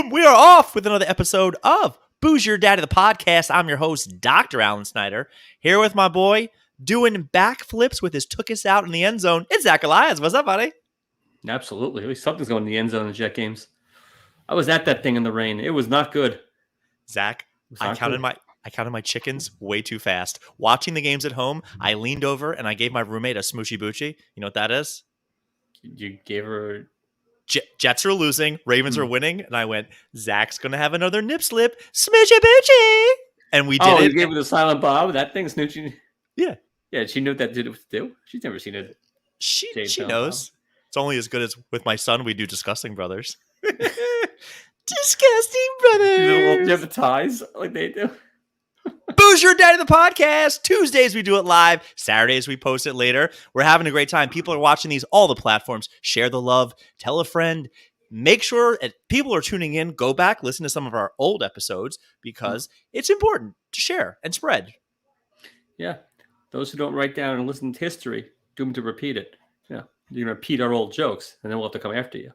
Boom! We are off with another episode of Booze Your Daddy, the podcast. I'm your host, Dr. Alan Snyder, here with my boy, doing backflips with his tuchus out in the end zone. It's Zach Elias. What's up, buddy? Absolutely. At least something's going in the end zone in the Jet games. I was at that thing in the rain. It was not good. Zach, I counted my chickens way too fast. Watching the games at home, I leaned over and I gave my roommate a smoochy boochie. You know what that is? You gave her... Jets are losing, Ravens are winning, and I went, Zach's going to have another nip slip, smoochy boochie. And we did it. Oh, you gave her the silent Bob? That thing's snoochie? Yeah. Yeah, she knew what that did to do. She's never seen it. She knows. Bob. It's only as good as with my son, we do Disgusting Brothers. Disgusting Brothers. You have the ties like they do. Booze Your Daddy, the podcast. Tuesdays we do it live. Saturdays we post it later. We're having a great time. People are watching these all the platforms. Share the love. Tell a friend. Make sure people are tuning in. Go back, listen to some of our old episodes because it's important to share and spread. Yeah. Those who don't write down and listen to history, doomed to repeat it. Yeah. You're going to repeat our old jokes and then we'll have to come after you.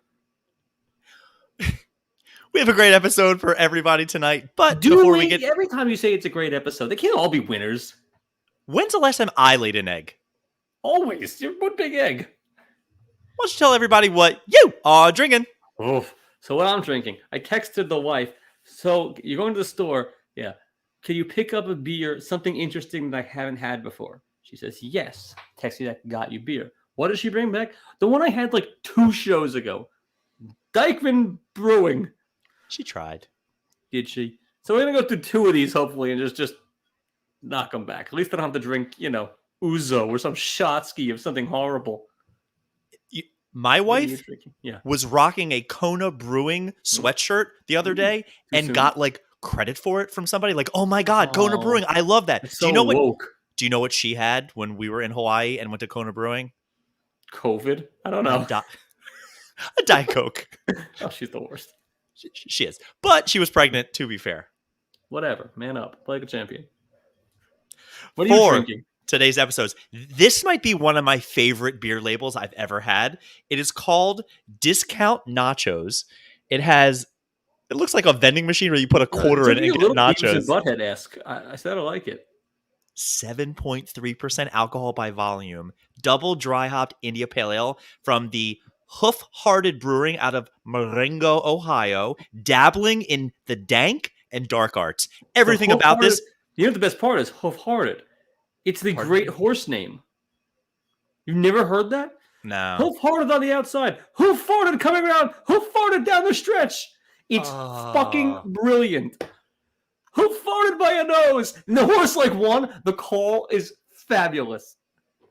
We have a great episode for everybody tonight, but every time you say it's a great episode, they can't all be winners. When's the last time I laid an egg? Always. You're one big egg. Why don't you tell everybody what you are drinking? Oof. So what I'm drinking, I texted the wife, so you're going to the store, yeah. Can you pick up a beer, something interesting that I haven't had before? She says, yes. Text you that got you beer. What does she bring back? The one I had like 2 shows ago. Dykeman Brewing. She tried. Did she? So we're going to go through 2 of these, hopefully, and just knock them back. At least I don't have to drink, Ouzo or some Shotsky of something horrible. My wife was rocking a Kona Brewing sweatshirt the other day and got, credit for it from somebody. Like, oh, my God, Kona Brewing. I love that. Do you know what she had when we were in Hawaii and went to Kona Brewing? COVID? I don't know. A Diet Coke. Oh, she's the worst. She is. But she was pregnant, to be fair. Whatever. Man up. Play like a champion. What are you drinking? Today's episodes. This might be one of my favorite beer labels I've ever had. It is called Discount Nachos. It looks like a vending machine where you put a quarter in and get nachos. Butthead-esque. I said I like it. 7.3% alcohol by volume. Double dry hopped India Pale Ale from the Hoof-Hearted Brewing out of Marengo, Ohio, dabbling in the dank and dark arts. Everything about this. You know what the best part is? Hoof-Hearted. It's the great horse name. You've never heard that? No. Hoof-Hearted on the outside. Hoof-Hearted coming around. Hoof-Hearted down the stretch. It's fucking brilliant. Hoof-Hearted by a nose. And the horse won. The call is fabulous.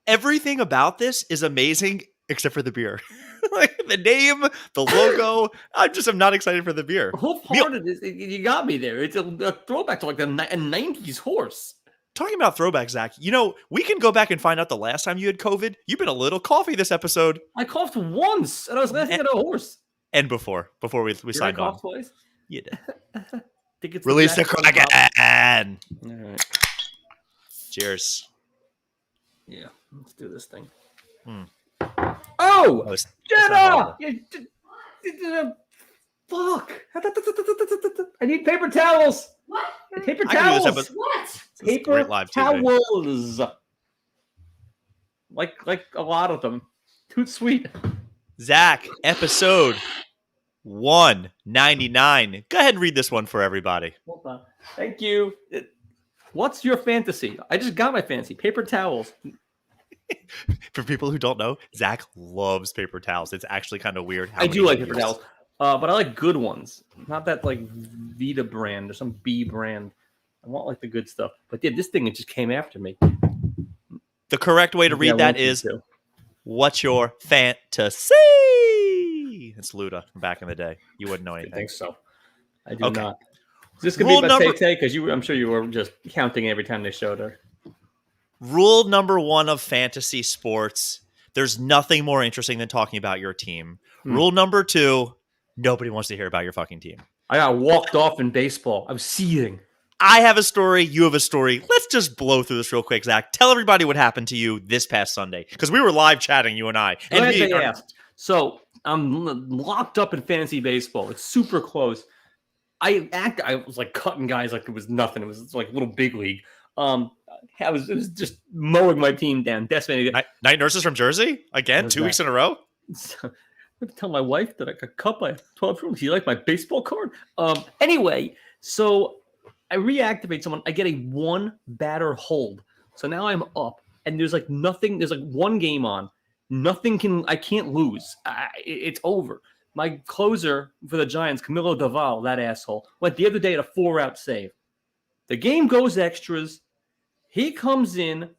Everything about this is amazing except for the beer. The name, the logo. I'm not excited for the beer. Hoof-Hearted, you got me there. It's a throwback to a 90s horse. Talking about throwbacks, Zach, we can go back and find out the last time you had COVID. You've been a little coughy this episode. I coughed once, and I was laughing at a horse. And before we signed on. Twice? You did. Release the Kraken! All right. Cheers. Yeah, let's do this thing. Oh! Jenna! Fuck! I need paper towels! What? Paper towels! What? Paper towels! Like a lot of them. Too sweet. Zach, episode 199. Go ahead and read this one for everybody. Hold on. Thank you. What's your fantasy? I just got my fantasy. Paper towels. For people who don't know, Zach loves paper towels. It's actually kind of weird. I do like paper towels, but I like good ones. Not that Vita brand or some B brand. I want the good stuff. But yeah, this thing, it just came after me. The correct way to read that is, what's your fantasy? It's Luda from back in the day. You wouldn't know anything. I think so. I do not. Is this going to be about Tay-Tay? Because I'm sure you were just counting every time they showed her. Rule number 1 of fantasy sports, there's nothing more interesting than talking about your team. Rule number 2, nobody wants to hear about your fucking team. I got walked off in baseball. I was seething. I have a story. You have a story. Let's just blow through this real quick, Zach. Tell everybody what happened to you this past Sunday. Because we were live chatting, you and I. So I'm locked up in fantasy baseball. It's super close. I was like cutting guys like it was nothing. It was like little big league. It was just mowing my team down, decimating it. Night nurses from Jersey again, 2 weeks in a row. So, I have to tell my wife that I got cut by a 12-year-old. You like my baseball card? Anyway, so I reactivate someone. I get a 1 batter hold. So now I'm up, and there's like nothing. There's like 1 game on. I can't lose. It's over. My closer for the Giants, Camilo Doval, that asshole, went the other day at a 4-out save. The game goes extras. He comes in.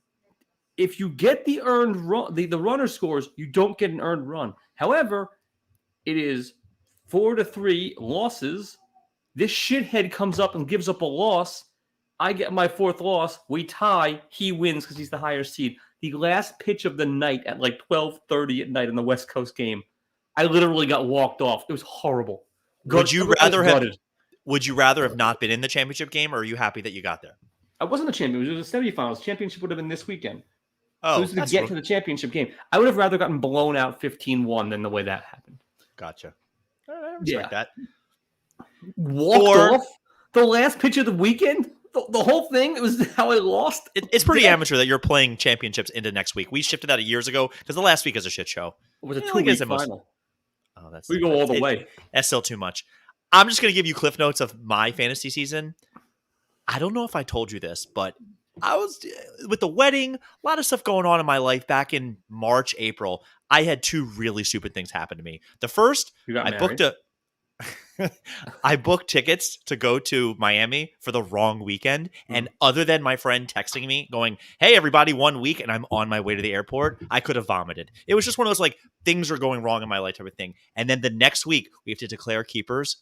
If you get the earned run, the runner scores, you don't get an earned run. However, it is 4-3 losses. This shithead comes up and gives up a loss. I get my 4th loss. We tie. He wins because he's the higher seed. The last pitch of the night at like 12:30 at night in the West Coast game, I literally got walked off. It was horrible. Would you rather have not been in the championship game, or are you happy that you got there? I wasn't a champion. It was a semifinals. Championship would have been this weekend. Oh, it was to get to the championship game. I would have rather gotten blown out 15-1 than the way that happened. Gotcha. I respect that. Walked off the last pitch of the weekend. The whole thing, it was how I lost. It's pretty amateur that you're playing championships into next week. We shifted that years ago because the last week is a shit show. It was a 2-week final. We go all the way. That's still too much. I'm just going to give you cliff notes of my fantasy season. I don't know if I told you this, but I was with the wedding, a lot of stuff going on in my life back in March, April. I had 2 really stupid things happen to me. The first, I booked tickets to go to Miami for the wrong weekend. And other than my friend texting me going, hey, everybody, 1 week, and I'm on my way to the airport, I could have vomited. It was just one of those like things are going wrong in my life type of thing. And then the next week we have to declare keepers.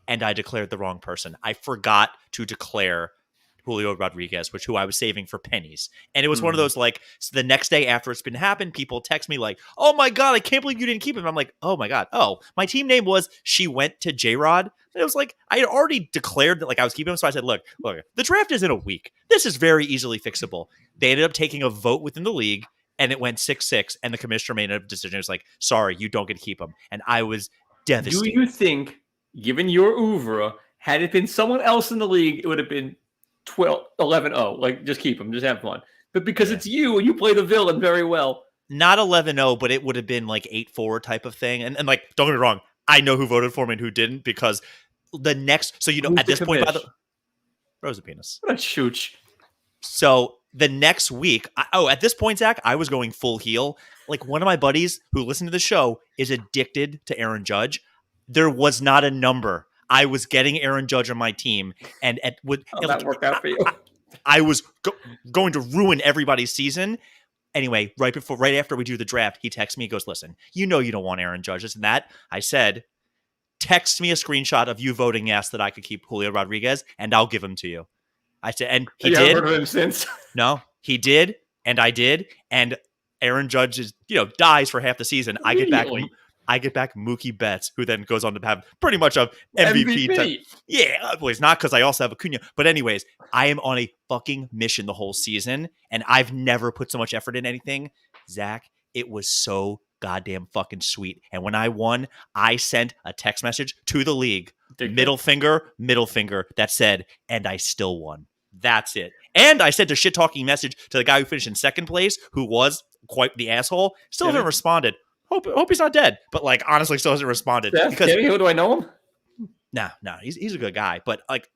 And I declared the wrong person. I forgot to declare Julio Rodriguez, who I was saving for pennies. And it was one of those like, so the next day after it's been happened, people text me like, oh my God, I can't believe you didn't keep him. I'm like, oh my God. Oh, my team name was She Went to J-Rod. And it was like, I had already declared that like I was keeping him. So I said, look, the draft is in a week. This is very easily fixable. They ended up taking a vote within the league and it went 6-6. And the commissioner made a decision. It was like, sorry, you don't get to keep him. And I was devastated. Do you think, given your oeuvre, had it been someone else in the league, it would have been 11-0. Like, just keep him. Just have fun. But because it's you and you play the villain very well. Not 11-0, but it would have been like 8-4 type of thing. And like, don't get me wrong. I know who voted for me and who didn't because the next... So, Who's at this point... Rosa Penis. What a chooch. So, the next week... at this point, Zach, I was going full heel. Like, one of my buddies who listened to the show is addicted to Aaron Judge. There was not a number. I was getting Aaron Judge on my team, and that worked out for you. I was going to ruin everybody's season. Anyway, right after we do the draft, he texts me. He goes, "Listen, you know you don't want Aaron Judge, this and that." I said, "Text me a screenshot of you voting yes that I could keep Julio Rodriguez, and I'll give him to you." I said, and he did. Heard of him since? No, he did, and I did, and Aaron Judge is dies for half the season. I get back Mookie Betts, who then goes on to have pretty much a MVP. Type. Yeah, well, it's not because I also have Acuna. But anyways, I am on a fucking mission the whole season, and I've never put so much effort in anything. Zach, it was so goddamn fucking sweet. And when I won, I sent a text message to the league, middle finger, that said, and I still won. That's it. And I sent a shit-talking message to the guy who finished in second place, who was quite the asshole. Still haven't responded. Hope he's not dead, but like honestly, still hasn't responded. Because who do I know him? No, he's a good guy. But like,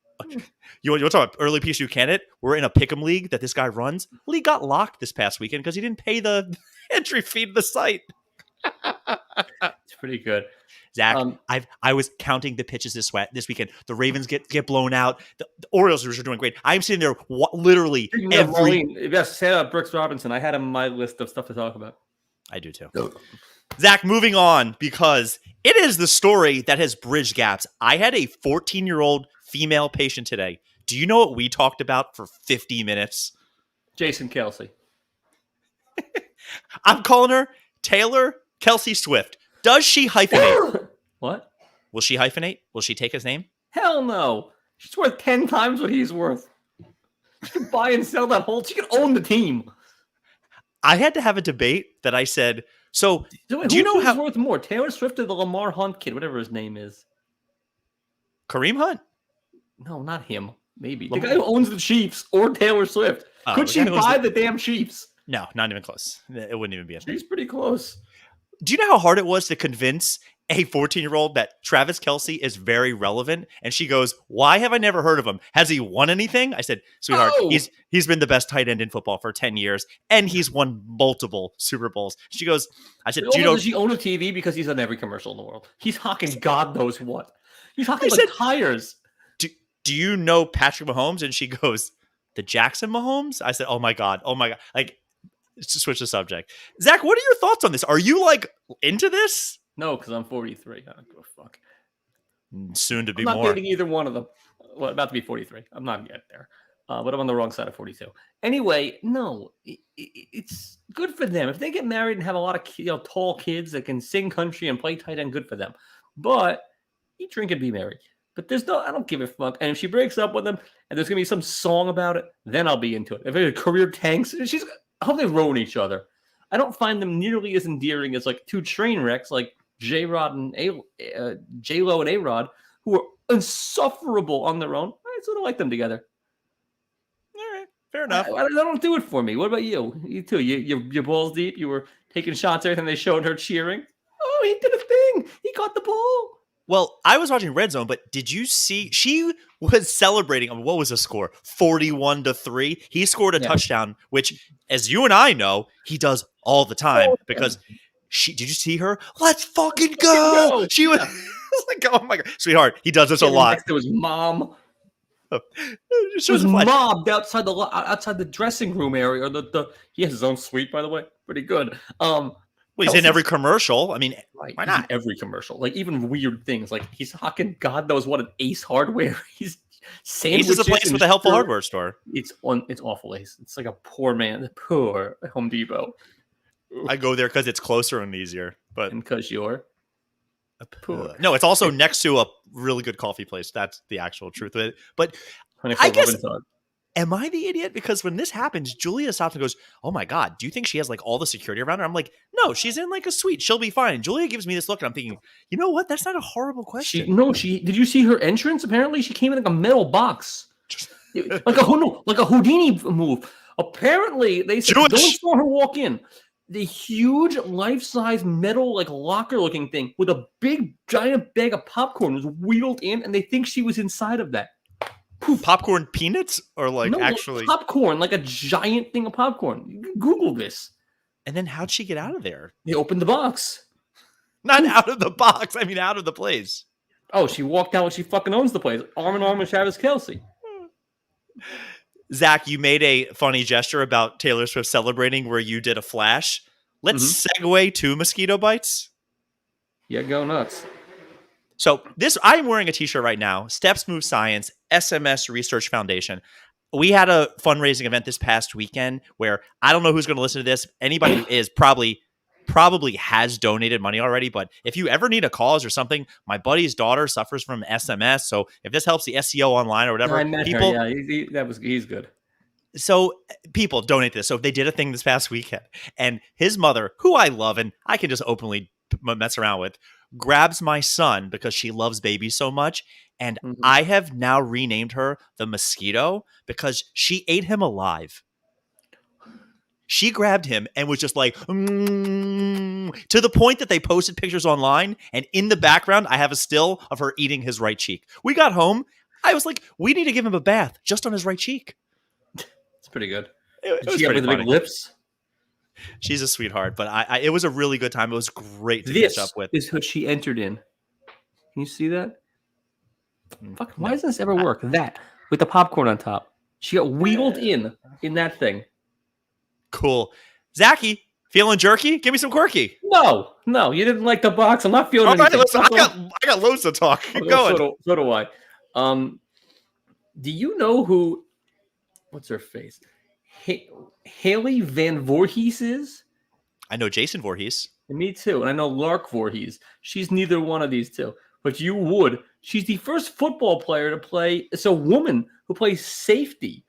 you want to talk about early Pishadoo candidate? We're in a pick'em league that this guy runs. League got locked this past weekend because he didn't pay the entry fee to the site. It's pretty good, Zach. I was counting the pitches this weekend. The Ravens get blown out. The Orioles are doing great. I'm sitting there literally Yes, say about Brooks Robinson. I had him on my list of stuff to talk about. I do too. Zach, moving on, because it is the story that has bridged gaps. I had a 14-year-old female patient today. Do you know what we talked about for 50 minutes? Jason Kelce. I'm calling her Taylor Kelce-Swift. Does she hyphenate? What? Will she hyphenate? Will she take his name? Hell no. She's worth 10 times what he's worth. She can buy and sell that whole... She can own the team. I had to have a debate that I said... So, do you know who's worth more, Taylor Swift or the Lamar Hunt kid, whatever his name is? Kareem Hunt? No, not him. Maybe the guy who owns the Chiefs or Taylor Swift. Could she buy the damn Chiefs? No, not even close. It wouldn't even be a thing. She's pretty close. Do you know how hard it was to convince a 14-year-old that Travis Kelce is very relevant? And she goes, "Why have I never heard of him? Has he won anything?" I said, "Sweetheart, he's been the best tight end in football for 10 years, and he's won multiple Super Bowls." She goes, "I said, does he own a TV? Because he's on every commercial in the world. He's hawking God knows what. He's hawking tires." Do you know Patrick Mahomes?" And she goes, "The Jackson Mahomes?" I said, "Oh my God. Like, to switch the subject. Zach, what are your thoughts on this? Are you like into this? No, because I'm 43. I don't give a fuck. Soon to be more. I'm not dating either one of them. Well, about to be 43. I'm not yet there. But I'm on the wrong side of 42. Anyway, no, it's good for them. If they get married and have a lot of tall kids that can sing country and play tight end, good for them. But eat, drink, and be merry. But I don't give a fuck. And if she breaks up with him and there's going to be some song about it, then I'll be into it. If a career tanks, I hope they ruin each other. I don't find them nearly as endearing as like two train wrecks like J-Rod and J-Lo and A-Rod, who are insufferable on their own. I sort of like them together. All right, fair enough. I don't do it for me. What about you? You too. You're balls deep. You were taking shots every time they showed her cheering. Oh, he did a thing. He caught the ball. Well, I was watching Red Zone, but did you see she was celebrating? What was the score? 41-3. He scored a touchdown, which, as you and I know, he does all the time because did you see her? Let's fucking go. She was like, oh my God, sweetheart, he does this a lot. Next to his mom. She was mobbed outside the dressing room area. Or he has his own suite, by the way. Pretty good. Well, he's in every commercial. I mean, why not? Every commercial. Like, even weird things. Like, he's hawking God knows what an Ace Hardware. He's Ace is a place with a helpful hardware store. It's awful, Ace. It's like a poor Home Depot. I go there because it's closer and easier. And because you're poor. No, it's also next to a really good coffee place. That's the actual truth of it. But I guess... Am I the idiot? Because when this happens, Julia stops and goes, "Oh my God, do you think she has like all the security around her?" I'm like, "No, she's in like a suite. She'll be fine." And Julia gives me this look and I'm thinking, you know what? That's not a horrible question. Did you see her entrance? Apparently she came in like a metal box. like a Houdini move. Apparently they said, don't saw her walk in. The huge life-size metal like locker looking thing with a big giant bag of popcorn was wheeled in and they think she was inside of that. Popcorn peanuts or actually popcorn, like a giant thing of popcorn. You can Google this. And then how'd she get out of there? They opened the box. Not out of the box. I mean, out of the place. Oh, she walked out when she fucking owns the place. Arm in arm with Travis Kelce. Zach, you made a funny gesture about Taylor Swift celebrating where you did a flash. Let's segue to mosquito bites. Yeah, go nuts. So I'm wearing a t-shirt right now. Steps Move Science, SMS Research Foundation. We had a fundraising event this past weekend where I don't know who's going to listen to this. Anybody who is probably has donated money already. But if you ever need a cause or something, my buddy's daughter suffers from SMS. So if this helps the SEO online or whatever, I met people, her. Yeah, he's good. So people donate this. So they did a thing this past weekend, and his mother, who I love and I can just openly mess around with, grabs my son because she loves babies so much. And I have now renamed her the Mosquito because she ate him alive. She grabbed him and was just like, to the point that they posted pictures online. And in the background, I have a still of her eating his right cheek. We got home. I was like, we need to give him a bath just on his right cheek. It's pretty good. Did she have the big lips? She's a sweetheart, but it was a really good time. It was great to catch up with. This is what she entered in. Can you see that? Fuck, why doesn't this ever work? That with the popcorn on top. She got wheeled in that thing. Cool. Zachy, feeling jerky? Give me some quirky. No, you didn't like the box. I'm not feeling anything. Listen, I got loads to talk. Keep going. So do I. Do you know who? What's her face? Haley Van Voorhees is? I know Jason Voorhees. And me too. And I know Lark Voorhees. She's neither one of these two. But you would. She's the first football player to play. It's a woman who plays safety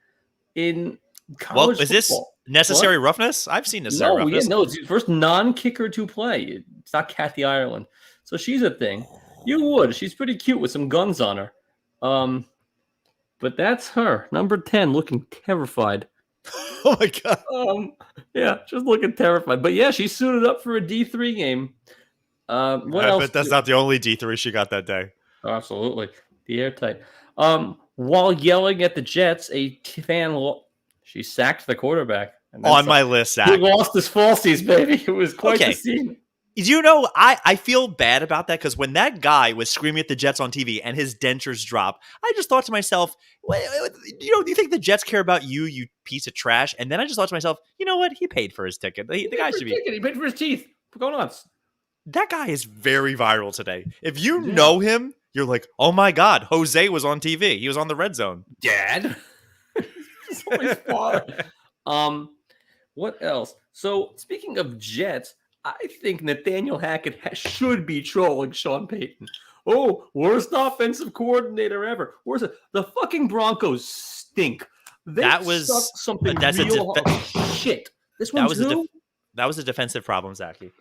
in college football. Is this Necessary Roughness? I've seen Necessary Roughness. No, it's the first non-kicker to play. It's not Kathy Ireland. So she's a thing. You would. She's pretty cute with some guns on her. But that's her, number 10, looking terrified. Oh my god. Yeah, just looking terrified. But yeah, she suited up for a D3 game. What I else? bet that's not the only D3 she got that day. Absolutely, the airtight. While yelling at the Jets, a fan, she sacked the quarterback. And On my list, he Zach. lost his falsies, baby. It was quite the scene. You know, I feel bad about that because when that guy was screaming at the Jets on TV and his dentures drop, I just thought to myself, do you think the Jets care about you, you piece of trash? And then I just thought to myself, you know what? He paid for his ticket. The guy should be. He paid for his teeth. What's going on? That guy is very viral today. If you know him, you're like, oh my God, Jose was on TV. He was on the Red Zone. Dad. His father. What else? So speaking of Jets, I think Nathaniel Hackett should be trolling Sean Payton. Oh, worst offensive coordinator ever. Where's it? The fucking Broncos stink. That was something shit. This one that was a defensive problem, Zachy.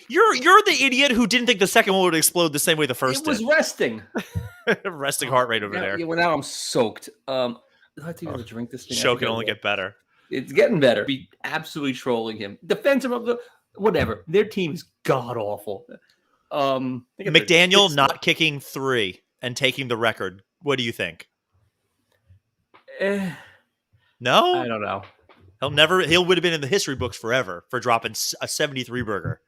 You're the idiot who didn't think the second one would explode the same way the first did. It was resting. Resting heart rate over there. Yeah, well, now I'm soaked. I have to drink this thing. Show can only get better. It's getting better. Be absolutely trolling him. Defensive of the whatever. Their team is god awful. McDaniel not kicking 3 and taking the record. What do you think? No, I don't know. He would have been in the history books forever for dropping a 73 burger.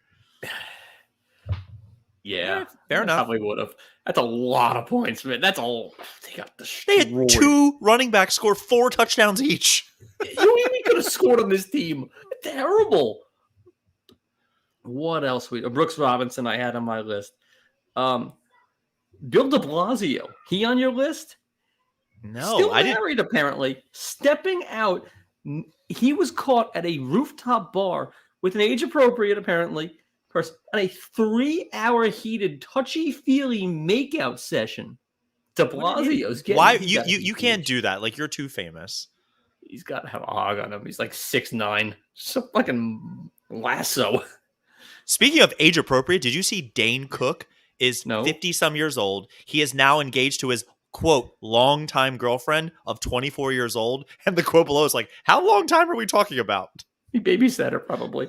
Yeah, fair enough. Probably would have. That's a lot of points, man. That's all. They had 2 running backs score 4 touchdowns each. You even could have scored on this team. Terrible. What else? Brooks Robinson, I had on my list. Bill de Blasio, he on your list? No, Still married, apparently. Stepping out. He was caught at a rooftop bar with an age-appropriate, apparently, person on a 3-hour heated, touchy-feely makeout session. De Blasio's getting... Why? You can't do that. Like, you're too famous. He's got to have a hog on him. He's like 6'9". So fucking lasso. Speaking of age-appropriate, did you see Dane Cook is 50-some years old? He is now engaged to his quote, longtime girlfriend of 24 years old. And the quote below is like, how long time are we talking about? He babysat her, probably.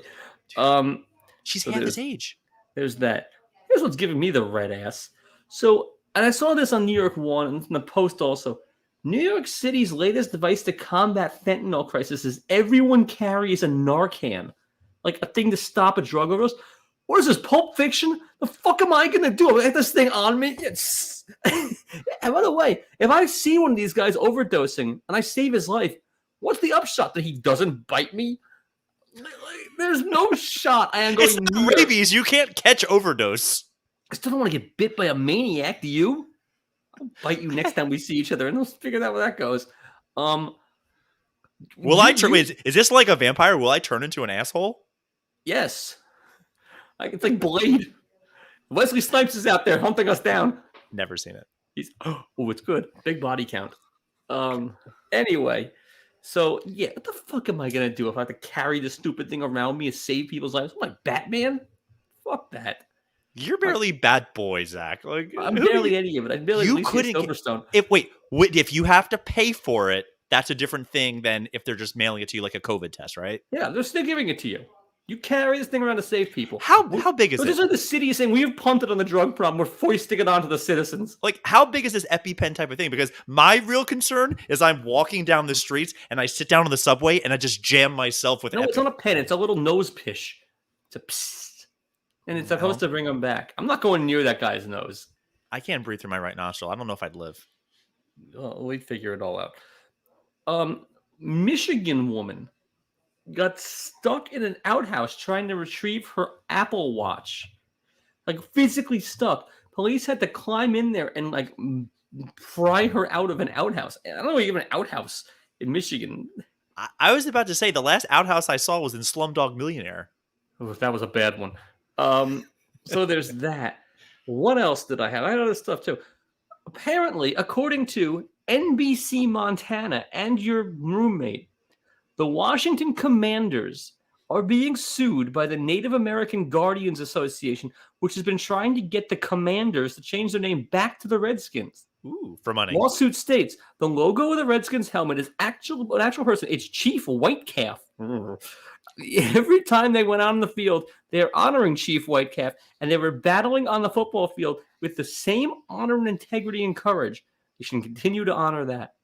She's half his age. There's that. Here's what's giving me the red ass. So, and I saw this on New York One and in the Post also. New York City's latest device to combat fentanyl crisis is everyone carries a Narcan. Like a thing to stop a drug overdose. What is this, Pulp Fiction? The fuck am I going to do? I have this thing on me? And by the way, if I see one of these guys overdosing and I save his life, what's the upshot? That he doesn't bite me? There's no shot I am going to near. Rabies, you can't catch overdose. I still don't want to get bit by a maniac, do you? I'll bite you next time we see each other and we'll figure out where that goes. Wait, is this like a vampire? Will I turn into an asshole? Yes. It's like Blade. Wesley Snipes is out there hunting us down. Never seen it. It's good. Big body count. Anyway, so yeah, what the fuck am I gonna do if I have to carry this stupid thing around me and save people's lives? I'm like Batman? Fuck that. You're barely Bat Boy, Zach. Like I'm barely any of it. I'm barely Silverstone. If you have to pay for it, that's a different thing than if they're just mailing it to you like a COVID test, right? Yeah, they're still giving it to you. You carry this thing around to save people. How big is it? Just like the city is saying, we have punted on the drug problem. We're foisting it onto the citizens. Like, how big is this EpiPen type of thing? Because my real concern is I'm walking down the streets and I sit down on the subway and I just jam myself with it's not a pen. It's a little nose pish. It's a psst. And it's supposed to bring them back. I'm not going near that guy's nose. I can't breathe through my right nostril. I don't know if I'd live. Well, we'd figure it all out. Michigan woman got stuck in an outhouse trying to retrieve her Apple Watch. Like, physically stuck. Police had to climb in there and, like, pry her out of an outhouse. I don't know, even an outhouse in Michigan. I was about to say, the last outhouse I saw was in Slumdog Millionaire. Oh, that was a bad one. So there's that. What else did I have? I had other stuff, too. Apparently, according to NBC Montana and your roommate, the Washington Commanders are being sued by the Native American Guardians Association, which has been trying to get the Commanders to change their name back to the Redskins. Ooh, for money. Lawsuit states the logo of the Redskins helmet is an actual person. It's Chief Whitecalf. Every time they went out on the field, they're honoring Chief Whitecalf, and they were battling on the football field with the same honor and integrity and courage. You should continue to honor that.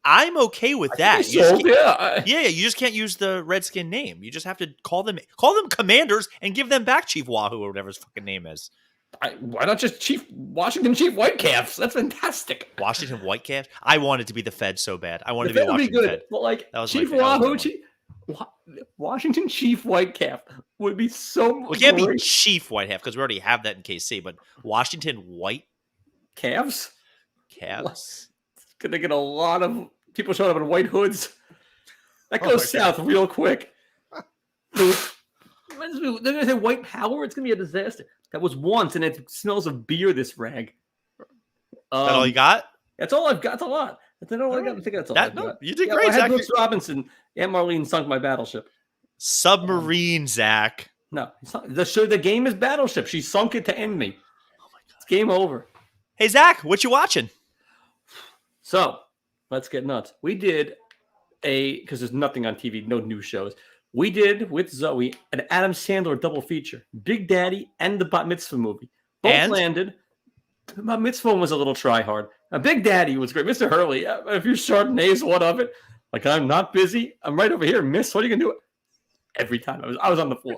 I'm okay with that. Yeah. You just can't use the Redskin name. You just have to call them Commanders and give them back Chief Wahoo or whatever his fucking name is. Why not just Washington Chief Whitecalfs? That's fantastic. Washington Whitecalf? I wanted to be the Fed so bad. I wanted to be Washington Fed. But like that was Chief Wahoo, Washington Chief Whitecalf would be so. We can't be Chief Whitecalf because we already have that in KC. But Washington White Calves. Gonna get a lot of people showing up in white hoods. That goes south real quick. They're gonna say white power. It's gonna be a disaster. That was once, and it smells of beer. This rag. That all you got? That's all I've got. That's a lot. That's all I got. I think that's all I've got. You did great, I had Zach. Brooks Robinson. Aunt Marlene sunk my battleship. Submarine, Zach. No, the game is Battleship. She sunk it to end me. Oh my god, it's game over. Hey Zach, what you watching? So let's get nuts. We did because there's nothing on TV, no news shows. We did with Zoe an Adam Sandler double feature: Big Daddy and the Bat Mitzvah movie. Both landed. The Bat Mitzvah one was a little try hard. Big Daddy was great. Mr. Hurley, if your Chardonnay is one of it, like I'm not busy. I'm right over here, Miss. What are you gonna do? Every time I was on the floor.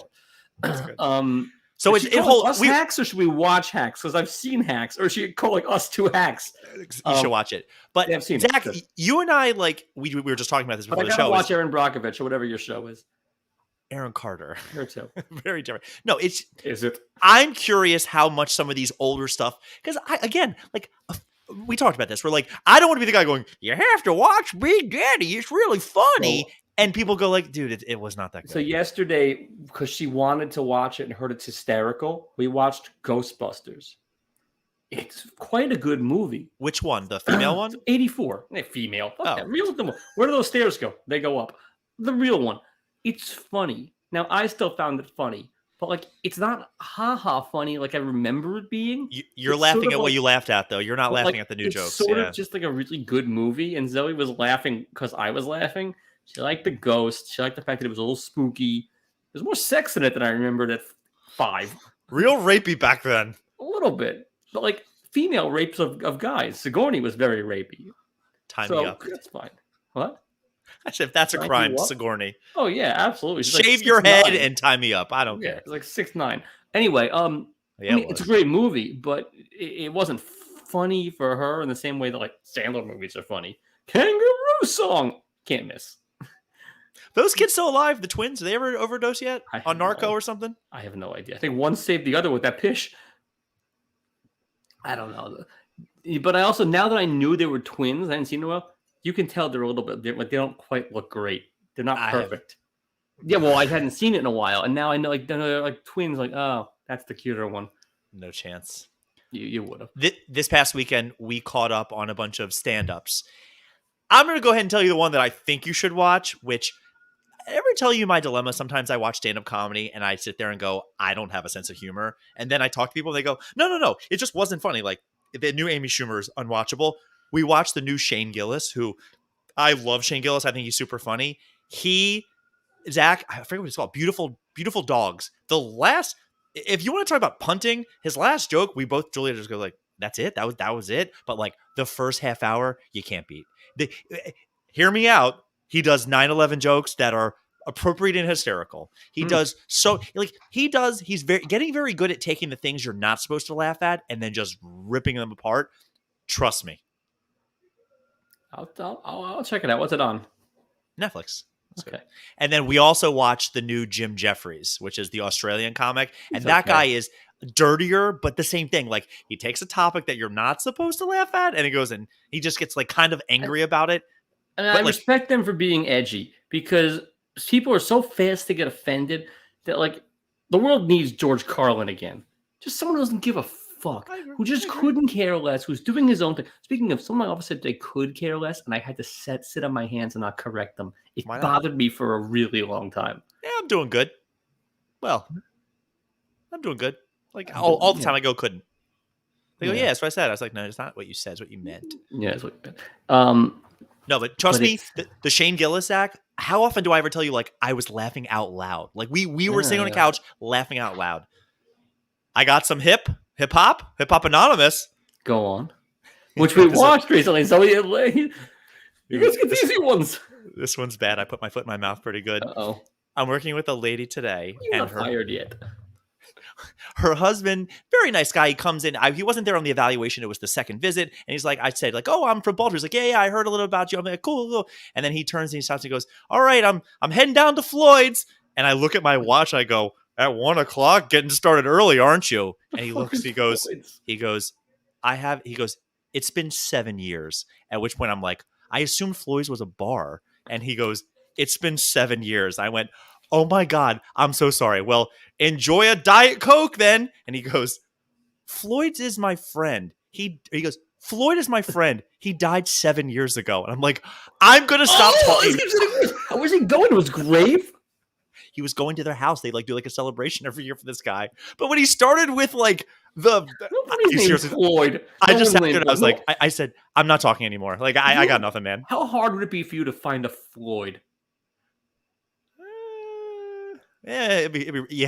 So is it whole hacks or should we watch hacks? Because I've seen hacks, or should you call like us two hacks? You should watch it. But Zach, you and I we were just talking about this before the show. Watch Aaron Brockovich or whatever your show is. Aaron Carter. Her too. Very different. No, is it? I'm curious how much some of these older stuff, because we talked about this. We're like, I don't want to be the guy going, you have to watch Big Daddy. It's really funny. And people go like, dude, it was not that good. So yesterday, because she wanted to watch it and heard it's hysterical, we watched Ghostbusters. It's quite a good movie. Which one? The female one? 84. Female. Real. Where do those stairs go? They go up. The real one. It's funny. Now, I still found it funny. But like, it's not ha-ha funny like I remember it being. You're laughing at what you laughed at, though. You're not laughing at the new jokes. It's sort of just like a really good movie. And Zoe was laughing because I was laughing. She liked the ghost. She liked the fact that it was a little spooky. There's more sex in it than I remembered at 5. Real rapey back then. A little bit. But like female rapes of guys. Sigourney was very rapey. Time me up. That's fine. What? I said, if that's a crime, Sigourney. Oh, yeah, absolutely. She's Shave your head and tie me up. I don't care. It's like 6'9". Anyway, it's a great movie, but it wasn't funny for her in the same way that like Sandler movies are funny. Kangaroo Song. Can't miss. Those kids still alive? The twins? Did they ever overdose yet? On Narco or something? I have no idea. I think one saved the other with that pish. I don't know. But I also, now that I knew they were twins, I hadn't seen them well, you can tell they're a little bit different. They don't quite look great. They're not perfect. Yeah, well, I hadn't seen it in a while. And now I know they're like twins. Like, oh, that's the cuter one. No chance. You would have. This past weekend, we caught up on a bunch of stand-ups. I'm going to go ahead and tell you the one that I think you should watch, which... I ever tell you my dilemma? Sometimes I watch stand-up comedy and I sit there and go, I don't have a sense of humor. And then I talk to people and they go, no. It just wasn't funny. Like the new Amy Schumer is unwatchable. We watched the new Shane Gillis, who I love Shane Gillis. I think he's super funny. Zach, I forget what it's called. Beautiful Dogs. If you want to talk about punting, his last joke, we both, Julia, just go like, that's it. That was it. But like the first half hour, you can't beat. Hear me out. He does 9/11 jokes that are appropriate and hysterical. He does he's getting very good at taking the things you're not supposed to laugh at and then just ripping them apart. Trust me. I'll check it out. What's it on? Netflix. Okay. Good. And then we also watched the new Jim Jeffries, which is the Australian comic. And that guy is dirtier, but the same thing. Like he takes a topic that you're not supposed to laugh at and he goes and he just gets like kind of angry about it. And I respect them for being edgy because people are so fast to get offended that like the world needs George Carlin again. Just someone who doesn't give a fuck, who just couldn't care less, who's doing his own thing. Speaking of, someone office said they could care less, and I had to sit on my hands and not correct them. It bothered me for a really long time. Yeah, I'm doing good. Well, I'm doing good. Like all the time I go couldn't. They go, yeah, that's what I said. I was like, no, it's not what you said. It's what you meant. Yeah, that's what you meant. No, but trust me, the Shane Gillis act, how often do I ever tell you, like, I was laughing out loud? Like, we were sitting on the couch laughing out loud. I got some Hippanonymous. Go on. Which we watched recently, so you guys get the easy ones. This one's bad. I put my foot in my mouth pretty good. Uh-oh. I'm working with a lady today. You're not fired yet. Her husband, very nice guy. He comes in. He wasn't there on the evaluation. It was the second visit. And he's like, I said, like, oh, I'm from Baltimore. He's like, yeah, I heard a little about you. I'm like, cool. And then he turns and he stops and goes, all right, I'm heading down to Floyd's. And I look at my watch. I go, at 1:00, getting started early, aren't you? And he looks, he goes, it's been 7 years. At which point I'm like, I assumed Floyd's was a bar. And he goes, it's been 7 years. I went, oh my God, I'm so sorry. Well, enjoy a Diet Coke then. And he goes, Floyd's is my friend. He goes, Floyd is my friend. He died 7 years ago. And I'm like, I'm going to stop talking. How was he going to his grave? He was going to their house. They do like a celebration every year for this guy. But when he started with like Floyd, I just sat there and I was like, I said, I'm not talking anymore. Like I got nothing, man. How hard would it be for you to find a Floyd? Yeah, it'd be it would be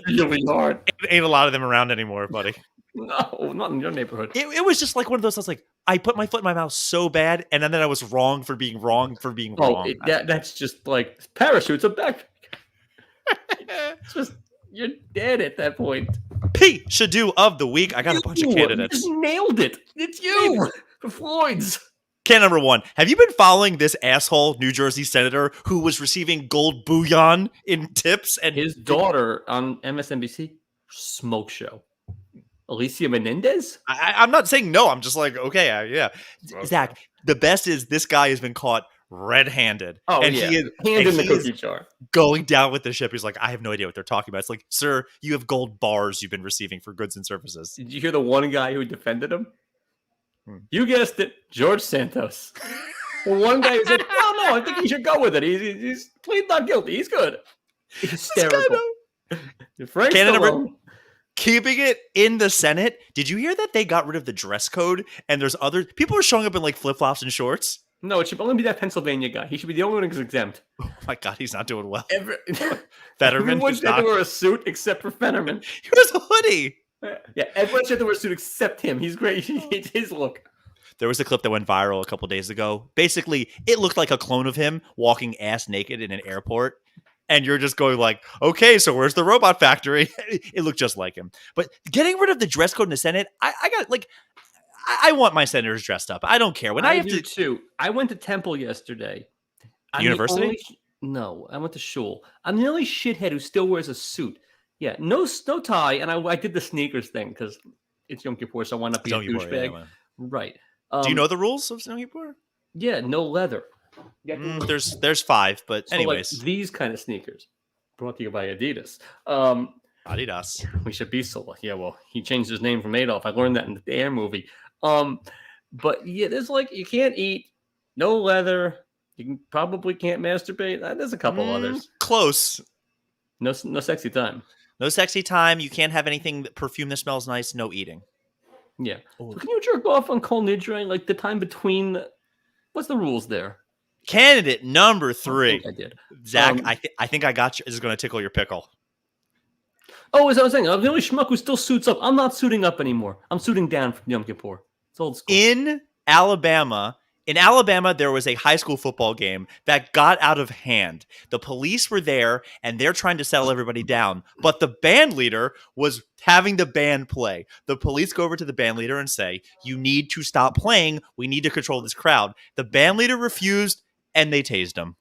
really hard. Ain't a lot of them around anymore, buddy. No, not in your neighborhood. It was just like one of those. I was like, I put my foot in my mouth so bad, and then I was wrong for being wrong for being wrong. That's just like parachutes are back. It's just you're dead at that point. Pishadoo of the week. I got a bunch of candidates. You just nailed it. It's you for Floyd's. Can number 1. Have you been following this asshole New Jersey senator who was receiving gold bullion in tips? And his daughter on MSNBC smoke show. Alicia Menendez? I'm not saying no. I'm just like, okay, yeah. Zach, the best is this guy has been caught red-handed. Oh, and yeah. Hand in the cookie jar. Going down with the ship. He's like, I have no idea what they're talking about. It's like, sir, you have gold bars you've been receiving for goods and services. Did you hear the one guy who defended him? You guessed it, George Santos. The one guy who said, no, I think he should go with it. He's plead not guilty. He's good. Hysterical. Frank Stallone. Keeping it in the Senate. Did you hear that they got rid of the dress code and there's other people are showing up in like flip-flops and shorts? No, it should only be that Pennsylvania guy. He should be the only one who's exempt. Oh my God, he's not doing well. Fetterman was had to wear a suit except for Fetterman. He wears a hoodie. Yeah, everyone had to wear a suit except him. He's great. It's his look. There was a clip that went viral a couple days ago. Basically, it looked like a clone of him walking ass naked in an airport. And you're just going like, okay, so where's the robot factory? It looked just like him. But getting rid of the dress code in the Senate, I want my senators dressed up. I don't care. When I have to too. I went to Temple yesterday. University? No, I went to Shul. I'm the only shithead who still wears a suit. Yeah, no tie, and I did the sneakers thing because it's Yom Kippur, so I want to be a douchebag. Yeah, right. Do you know the rules of Yom Kippur? Yeah, no leather. There's 5, but so anyways. Like these kind of sneakers brought to you by Adidas. Adidas. We should be so lucky. Yeah, well, he changed his name from Adolf. I learned that in the Air movie. But yeah, there's like you can't eat, no leather. You probably can't masturbate. There's a couple others. Close. No sexy time. No sexy time. You can't have anything perfume that smells nice. No eating. Yeah. So can you jerk off on Kol Nidre? Like the time between. What's the rules there? Candidate number 3. I did. Zach, I think I got you. This is going to tickle your pickle. Oh, as I was saying, I'm the only schmuck who still suits up. I'm not suiting up anymore. I'm suiting down from Yom Kippur. It's old school. In Alabama, there was a high school football game that got out of hand. The police were there, and they're trying to settle everybody down. But the band leader was having the band play. The police go over to the band leader and say, you need to stop playing. We need to control this crowd. The band leader refused, and they tased him.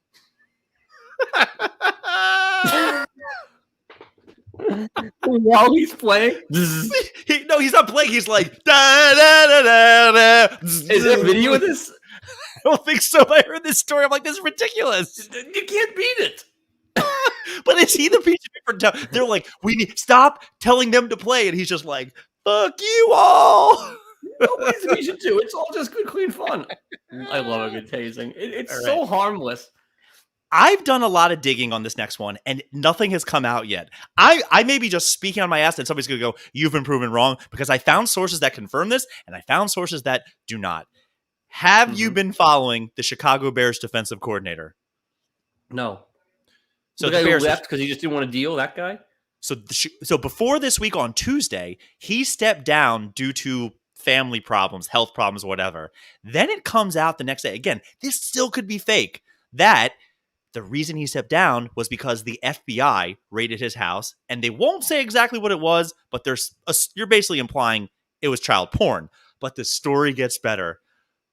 While he's playing? He's not playing. He's like, da, da, da, da, da. Is there a video of this? I don't think so. I heard this story. I'm like, this is ridiculous. You can't beat it. But is he the piece of paper? They're like, we need stop telling them to play, and he's just like, fuck you all. Nobody's a piece of two. It's all just good, clean fun. I love a good tasing. It's so harmless. I've done a lot of digging on this next one, and nothing has come out yet. I may be just speaking on my ass, and somebody's going to go, you've been proven wrong, because I found sources that confirm this, and I found sources that do not. Have you been following the Chicago Bears defensive coordinator? No. So the guy who left because he just didn't want to deal, that guy? So before this week on Tuesday, he stepped down due to family problems, health problems, whatever. Then it comes out the next day. Again, this still could be fake. That the reason he stepped down was because the FBI raided his house, and they won't say exactly what it was, but you're basically implying it was child porn. But the story gets better.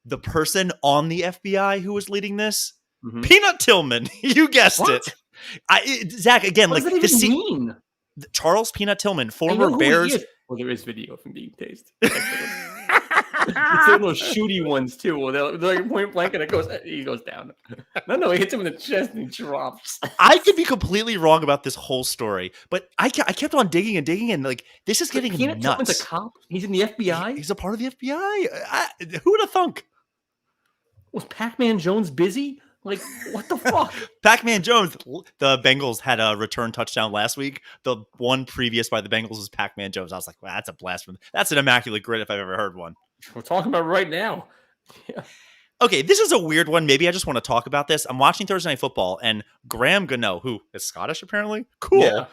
The person on the FBI who was leading this, Peanut Tillman, you guessed it. Zach, again, what like does that even mean? Charles Peanut Tillman, former Bears. Well, there is video of him being tased. It's one of those shooty ones too. Well, they're like point blank, and he goes down. No, he hits him in the chest and he drops. I could be completely wrong about this whole story, but I kept on digging, and like this is getting Peanut nuts. Tillman's a cop. He's in the FBI. He's a part of the FBI. Who would have thunk? Was Pac-Man Jones busy? Like, what the fuck? Pac-Man Jones, the Bengals had a return touchdown last week. The one previous by the Bengals was Pac-Man Jones. I was like, wow, that's a blast from that's an immaculate grid if I've ever heard one. We're talking about right now. Yeah. Okay, this is a weird one. Maybe I just want to talk about this. I'm watching Thursday Night Football, and Graham Gano, who is Scottish apparently, cool. Yeah.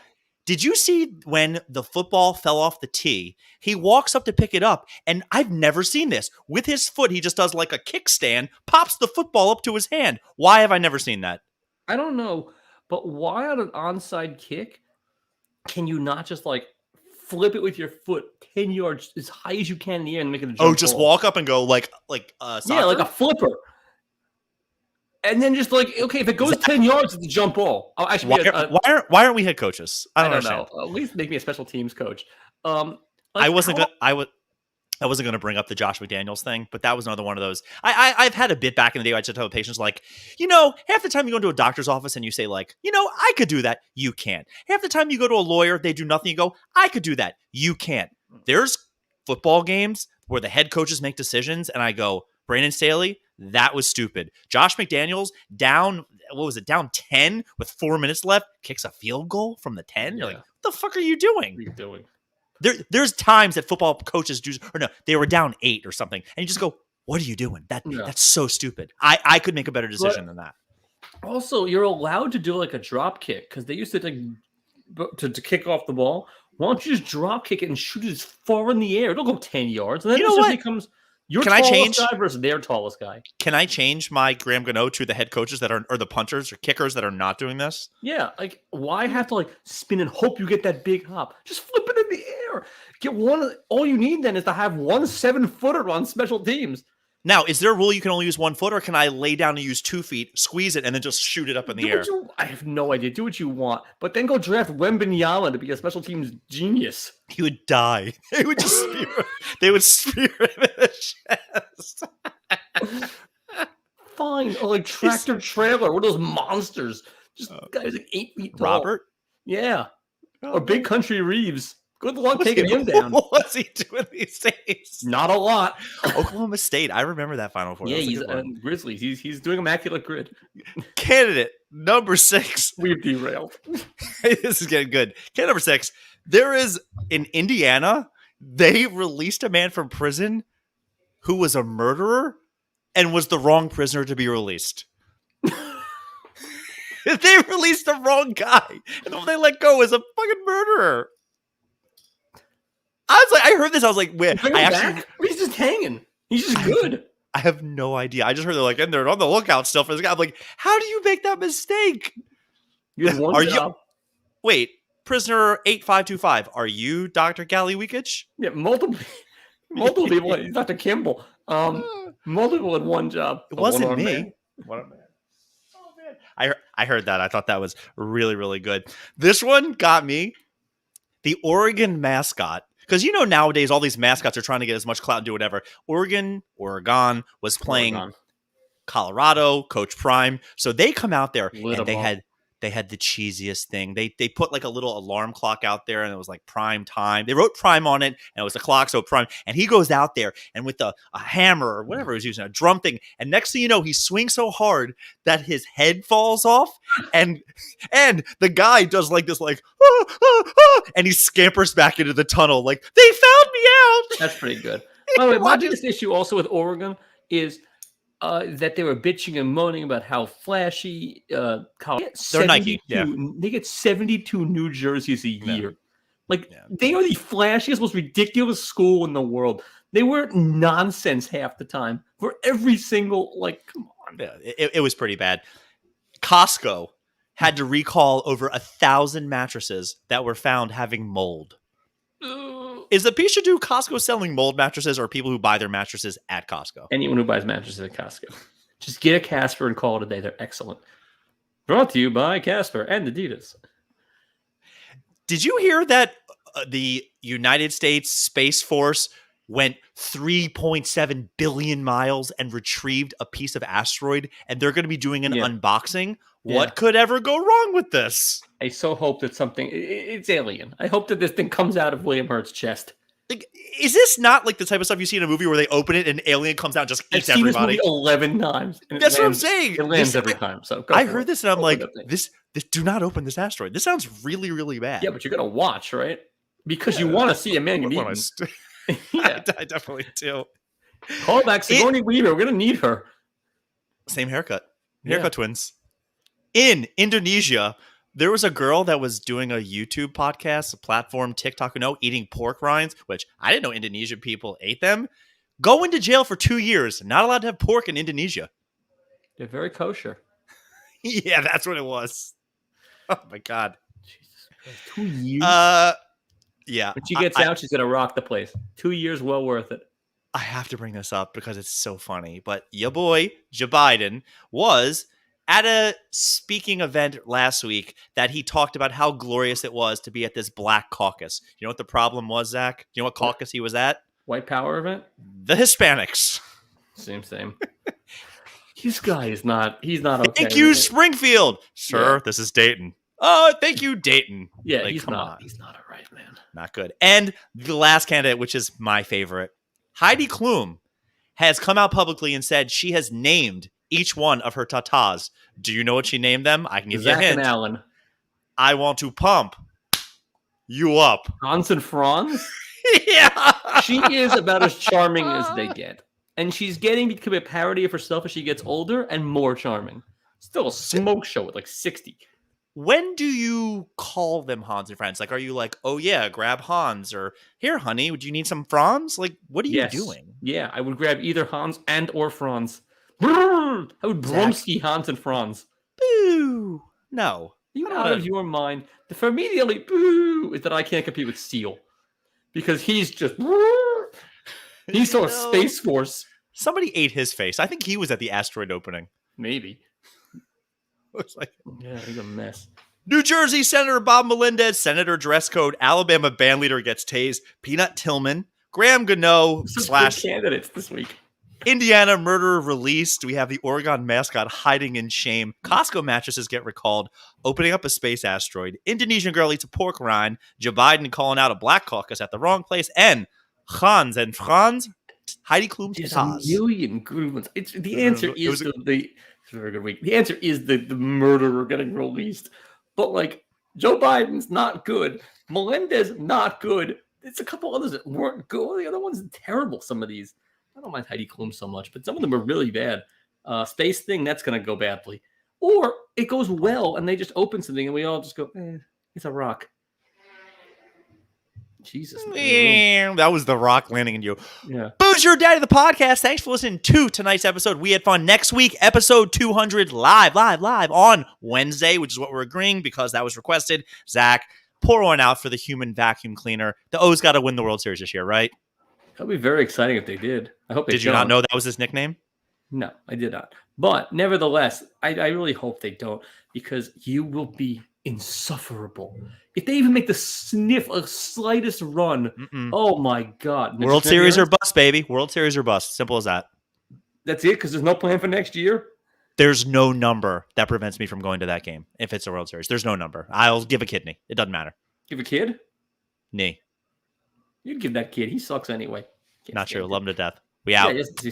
Did you see when the football fell off the tee, he walks up to pick it up, and I've never seen this. With his foot, he just does like a kickstand, pops the football up to his hand. Why have I never seen that? I don't know, but why on an onside kick can you not just like flip it with your foot 10 yards as high as you can in the air and make it a jump ball? Just walk up and go like soccer? Yeah, like a flipper. And then just like, okay, if it goes 10 yards, it's a jump ball. Why aren't we head coaches? I don't know. At least make me a special teams coach. I wasn't going to bring up the Josh McDaniels thing, but that was another one of those. I've had a bit back in the day. I just tell patients like, half the time you go into a doctor's office and you say like, I could do that. You can't. Half the time you go to a lawyer, they do nothing. You go, I could do that. You can't. There's football games where the head coaches make decisions, and I go, Brandon Staley, that was stupid. Josh McDaniels down 10 with 4 minutes left, kicks a field goal from the 10. You're like, what the fuck are you doing? What are you doing? There's times that football coaches do, or no, they were down 8 or something, and you just go, what are you doing? That's so stupid. I could make a better decision than that. Also, you're allowed to do like a drop kick because they used to kick off the ball. Why don't you just drop kick it and shoot it as far in the air? It'll go 10 yards. And then it just becomes your tallest guy versus their tallest guy. Can I change my Graham Gano to the head coaches or the punters or kickers that are not doing this? Yeah, like why have to like spin and hope you get that big hop? Just flip it in the air. Get one. All you need then is to have 1 7-footer on special teams. Now, is there a rule you can only use 1 foot, or can I lay down and use 2 feet, squeeze it, and then just shoot it up in the air? I have no idea. Do what you want, but then go draft Wembanyama to be a special teams genius. He would die. They would just they would spear him in the chest. Fine, or like tractor trailer, one of those monsters. Just guys like 8 feet tall. Robert? Yeah. Or Big Country Reeves. Good luck taking him down. What's he doing these days? Not a lot. Oklahoma State. I remember that Final Four. Yeah, he's Grizzlies. He's doing immaculate grid. Candidate number 6. We've derailed. This is getting good. Candidate number 6. There is in Indiana. They released a man from prison who was a murderer and was the wrong prisoner to be released. They released the wrong guy, and the one they let go was a fucking murderer. I heard this. I was like, wait, he's just hanging. He's just good. I have no idea. I just heard they're like, and they're on the lookout still for this guy. I'm like, how do you make that mistake? You had one job. Wait, prisoner 8525. Are you Dr. Gally Weekich? Yeah, multiple people. Dr. Kimball. Multiple in one job. It wasn't me. What a man. Oh man. I heard that. I thought that was really, really good. This one got me. The Oregon mascot. Because nowadays all these mascots are trying to get as much clout and do whatever. Oregon was playing Colorado, Coach Prime. So they come out there and they had They had the cheesiest thing. They put like a little alarm clock out there, and it was like prime time. They wrote prime on it, and it was a clock, so prime. And he goes out there and with a hammer or whatever he was using, a drum thing, and next thing you know, he swings so hard that his head falls off, and the guy does like this, like and he scampers back into the tunnel, like they found me out. That's pretty good. By the way, my biggest issue also with Oregon is that they were bitching and moaning about how flashy they're Nike. Yeah, they get 72 New Jerseys a year. They are the flashiest, most ridiculous school in the world. They wear nonsense half the time for every single, come on. Yeah, it was pretty bad. Costco had to recall over 1,000 mattresses that were found having mold. Is the Pishadoo Costco selling mold mattresses, or people who buy their mattresses at Costco? Anyone who buys mattresses at Costco. Just get a Casper and call it a day. They're excellent. Brought to you by Casper and Adidas. Did you hear that the United States Space Force went 3.7 billion miles and retrieved a piece of asteroid, and they're going to be doing an unboxing? What could ever go wrong with this? I so hope that it's alien. I hope that this thing comes out of William Hurt's chest. Like, is this not like the type of stuff you see in a movie where they open it and an alien comes out and just eats everybody? I've seen this movie 11 times. That's what I'm saying. It lands every time. So I heard this and I'm like, this. Do not open this asteroid. This sounds really, really bad. Yeah, but you're gonna watch, right? Because you want to see a man get eaten. I definitely do. Call back Sigourney Weaver. We're gonna need her. Same haircut. Haircut twins. In Indonesia, there was a girl that was doing a YouTube podcast, a platform, TikTok, eating pork rinds, which I didn't know Indonesian people ate them. Go into jail for 2 years. Not allowed to have pork in Indonesia. They're very kosher. Yeah, that's what it was. Oh my God. Jesus Christ. 2 years? Yeah. When she gets out, she's going to rock the place. 2 years, well worth it. I have to bring this up because it's so funny. But your boy, Joe Biden, was at a speaking event last week that he talked about how glorious it was to be at this Black Caucus. You know what the problem was, Zach? You know what caucus he was at? White Power event? The Hispanics. Same. This guy is not, he's not okay. Thank you, Springfield. Sir, this is Dayton. Oh, thank you, Dayton. Yeah, he's not a right man. Not good. And the last candidate, which is my favorite, Heidi Klum, has come out publicly and said she has named each one of her tatas. Do you know what she named them? I can give you a hint. Zach and Alan. I want to pump you up. Hans and Franz? Yeah. She is about as charming as they get. And she's getting to become a parody of herself as she gets older and more charming. Still a smoke show at 60. When do you call them Hans and Franz? Like, are you like, oh yeah, grab Hans, or here, honey, would you need some Franz? Like, what are you doing? Yeah, I would grab either Hans and or Franz. I would Bromsky Hans and Franz. Boo! No. You out of your mind. For me, the only boo is that I can't compete with Seal. Because he's just... He's so Space Force. Somebody ate his face. I think he was at the asteroid opening. Maybe. Looks like yeah, he's a mess. New Jersey Senator Bob Melendez, Senator dress code, Alabama band leader gets tased, Peanut Tillman, Graham Gano / candidates this week. Indiana murderer released. We have the Oregon mascot hiding in shame. Costco mattresses get recalled. Opening up a space asteroid. Indonesian girl eats a pork rind. Joe Biden calling out a Black Caucus at the wrong place. And Hans and Franz, Heidi Klum There's a million good ones. The answer is it's a very good week. The answer is the murderer getting released. But Joe Biden's not good. Melendez not good. It's a couple others that weren't good. The other ones are terrible. Some of these. I don't mind Heidi Klum so much, but some of them are really bad. Space thing, that's going to go badly. Or it goes well and they just open something and we all just go, it's a rock. Jesus. That was the rock landing in you. Yeah. Booze Your Daddy, the podcast. Thanks for listening to tonight's episode. We had fun. Next week, episode 200 live on Wednesday, which is what we're agreeing because that was requested. Zach, pour one out for the human vacuum cleaner. The O's got to win the World Series this year, right? That would be very exciting if they did. I hope they Did you not know that was his nickname? No, I did not. But nevertheless, I really hope they don't because you will be insufferable. If they even make the slightest run, oh my God. World Series or bust, baby. World Series or bust. Simple as that. That's it because there's no plan for next year? There's no number that prevents me from going to that game if it's a World Series. There's no number. I'll give a kidney. It doesn't matter. Give a kid? Knee. You'd give that kid. He sucks anyway. Can't Not stand true. him. Love him to death. We Yeah, out. just